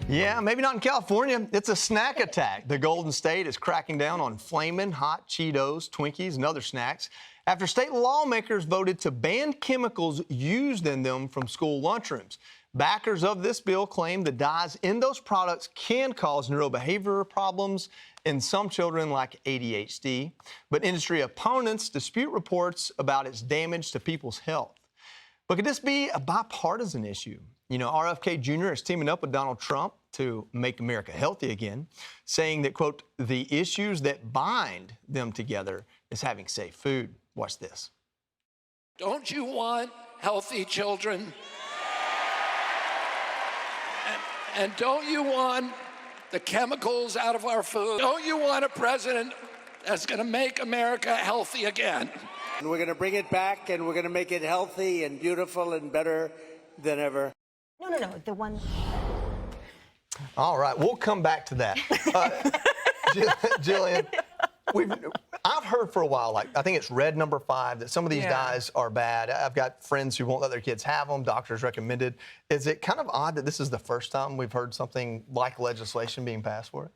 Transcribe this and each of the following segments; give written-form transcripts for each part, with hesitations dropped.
Yeah, maybe not in California. It's a snack attack. The Golden State is cracking down on Flamin, hot Cheetos, Twinkies, and other snacks after state lawmakers voted to ban chemicals used in them from school lunchrooms. Backers of this bill claim the dyes in those products can cause neurobehavioral problems in some children like ADHD, but industry opponents dispute reports about its damage to people's health. But could this be a bipartisan issue? You know, RFK Jr. is teaming up with Donald Trump to make America healthy again, saying that, quote, the issues that bind them together is having safe food. Watch this. Don't you want healthy children? And don't you want the chemicals out of our food? Don't you want a president that's going to make America healthy again? And we're going to bring it back, and we're going to make it healthy and beautiful and better than ever. No, the one. All right, we'll come back to that. Jillian, I've heard for a while, like, I think it's red number 5, that some of these dyes are bad. I've got friends who won't let their kids have them. Doctors recommended. Is it kind of odd that this is the first time we've heard something like legislation being passed for it?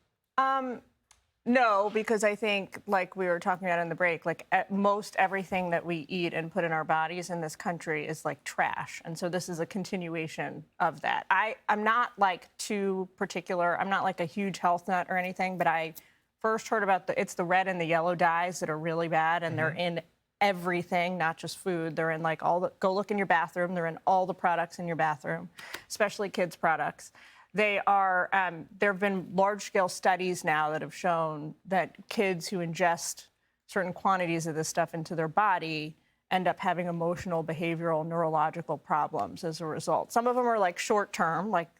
No, because I think, like we were talking about in the break, like most everything that we eat and put in our bodies in this country is like trash. And so this is a continuation of that. I'm not like too particular. I'm not like a huge health nut or anything, but I first heard about it's the red and the yellow dyes that are really bad, and they're in everything, not just food. They're in like go look in your bathroom. They're in all the products in your bathroom, especially kids' products. They are, there have been large-scale studies now that have shown that kids who ingest certain quantities of this stuff into their body end up having emotional, behavioral, neurological problems as a result. Some of them are like short-term, like,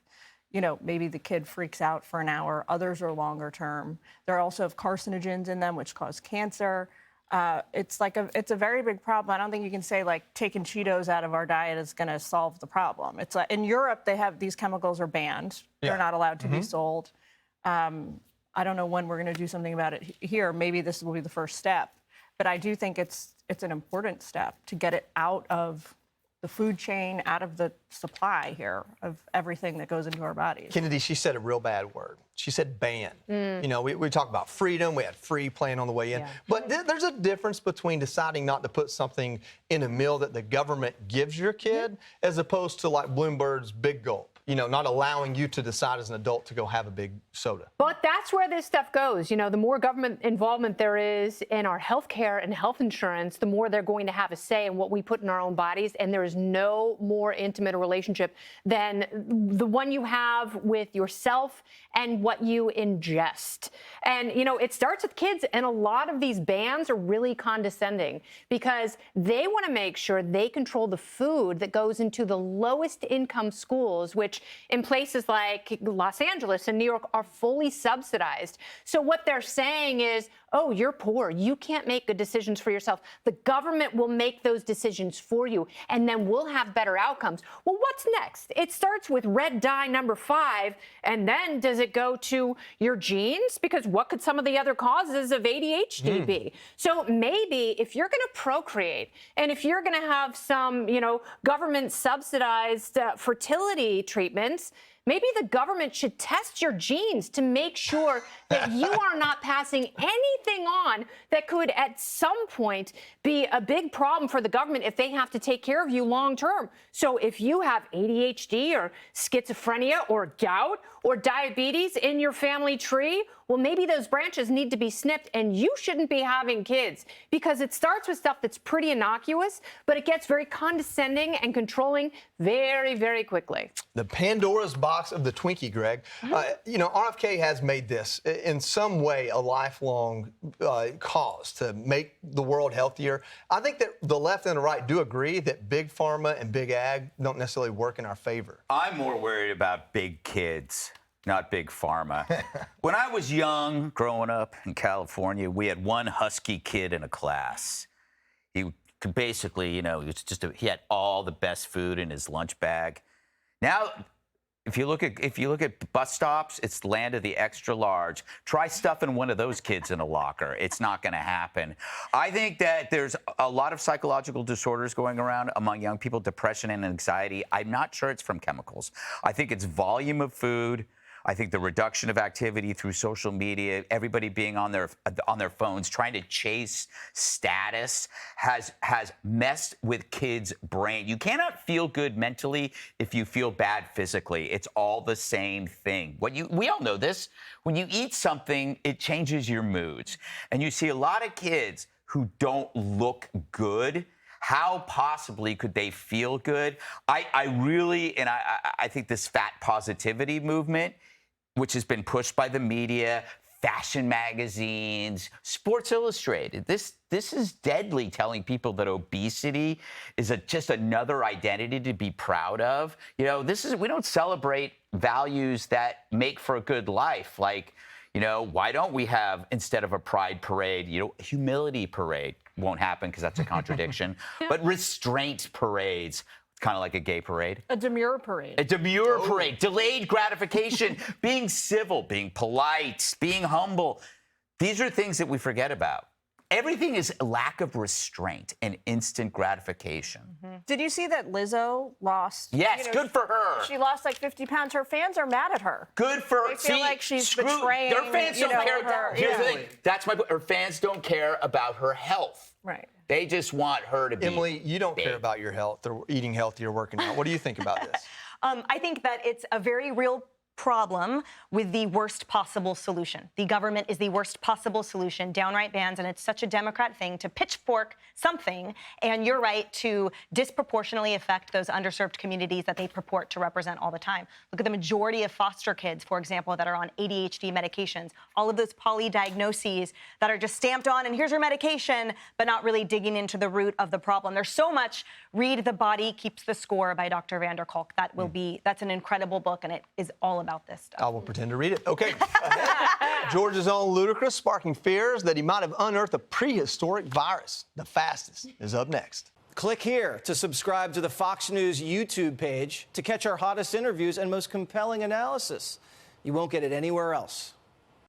you know, maybe the kid freaks out for an hour. Others are longer-term. There also have carcinogens in them, which cause cancer. It's a very big problem. I don't think you can say like taking Cheetos out of our diet is going to solve the problem. It's like in Europe, they have these chemicals are banned. They're not allowed to be sold. I don't know when we're going to do something about it here. Maybe this will be the first step, but I do think it's an important step to get it out of the food chain, out of the supply here of everything that goes into our bodies. Kennedy, she said a real bad word. She said ban. You know, we talk about freedom. We had free playing on the way in. But there's a difference between deciding not to put something in a meal that the government gives your kid as opposed to like Bloomberg's Big Gulp. You know, not allowing you to decide as an adult to go have a big soda. But that's where this stuff goes. You know, the more government involvement there is in our health care and health insurance, the more they're going to have a say in what we put in our own bodies. And there is no more intimate a relationship than the one you have with yourself and what you ingest. And, you know, it starts with kids. And a lot of these bans are really condescending because they want to make sure they control the food that goes into the lowest income schools, which in places like Los Angeles and New York are fully subsidized. So what they're saying is, oh, you're poor. You can't make good decisions for yourself. The government will make those decisions for you, and then we'll have better outcomes. Well, what's next? It starts with red dye number 5, and then does it go to your genes? Because what could some of the other causes of ADHD be? So maybe if you're going to procreate, and if you're going to have some, you know, government subsidized fertility treatments, maybe the government should test your genes to make sure that you are not passing anything on that could at some point be a big problem for the government if they have to take care of you long term. So if you have ADHD or schizophrenia or gout or diabetes in your family tree, well, maybe those branches need to be snipped and you shouldn't be having kids because it starts with stuff that's pretty innocuous, but it gets very condescending and controlling very, very quickly. The Pandora's box of the Twinkie, Greg. You know, RFK has made this in some way a lifelong cause to make the world healthier. I think that the left and the right do agree that big pharma and big ag don't necessarily work in our favor. I'm more worried about big kids, not big pharma. When I was young, growing up in California, we had one husky kid in a class. He could basically, you know, he had all the best food in his lunch bag. Now, if you look at bus stops, it's the land of the extra large. Try stuffing one of those kids in a locker. It's not going to happen. I think that there's a lot of psychological disorders going around among young people, depression and anxiety. I'm not sure it's from chemicals. I think it's volume of food. I think the reduction of activity through social media, everybody being on their phones, trying to chase status, has messed with kids' brain. You cannot feel good mentally if you feel bad physically. It's all the same thing. We all know this. When you eat something, it changes your moods. And you see a lot of kids who don't look good. How possibly could they feel good? I really think this fat positivity movement, which has been pushed by the media, fashion magazines, Sports Illustrated, this is deadly, telling people that obesity is just another identity to be proud of. You know, we don't celebrate values that make for a good life. Like, you know, why don't we have, instead of a pride parade, you know, humility parade? Won't happen because that's a contradiction. But restraint parades, kind of like a gay parade. A demure parade. A demure parade, delayed gratification, being civil, being polite, being humble. These are things that we forget about. Everything is a lack of restraint and instant gratification. Did you see that Lizzo lost? Yes, good for her. She lost like 50 pounds. Her fans are mad at her. Good for her. They feel like she's betraying. Their fans don't care. Her. Here's the thing. That's my point. Her fans don't care about her health. Right. They just want her to be. Emily, you don't big. care about your health or eating healthy or working out. What do you think about this? I think that it's a very real problem with the worst possible solution. The government is the worst possible solution, downright bans, and it's such a Democrat thing to pitchfork something, and you're right, to disproportionately affect those underserved communities that they purport to represent all the time. Look at the majority of foster kids, for example, that are on ADHD medications, all of those polydiagnoses that are just stamped on, and here's your medication, but not really digging into the root of the problem. There's so much. Read The Body Keeps the Score by Dr. Vander Kolk. That's an incredible book, and it is all about this stuff. I will pretend to read it. Okay. Georgia's own Ludacris sparking fears that he might have unearthed a prehistoric virus. The fastest is up next. Click here to subscribe to the Fox News YouTube page to catch our hottest interviews and most compelling analysis. You won't get it anywhere else.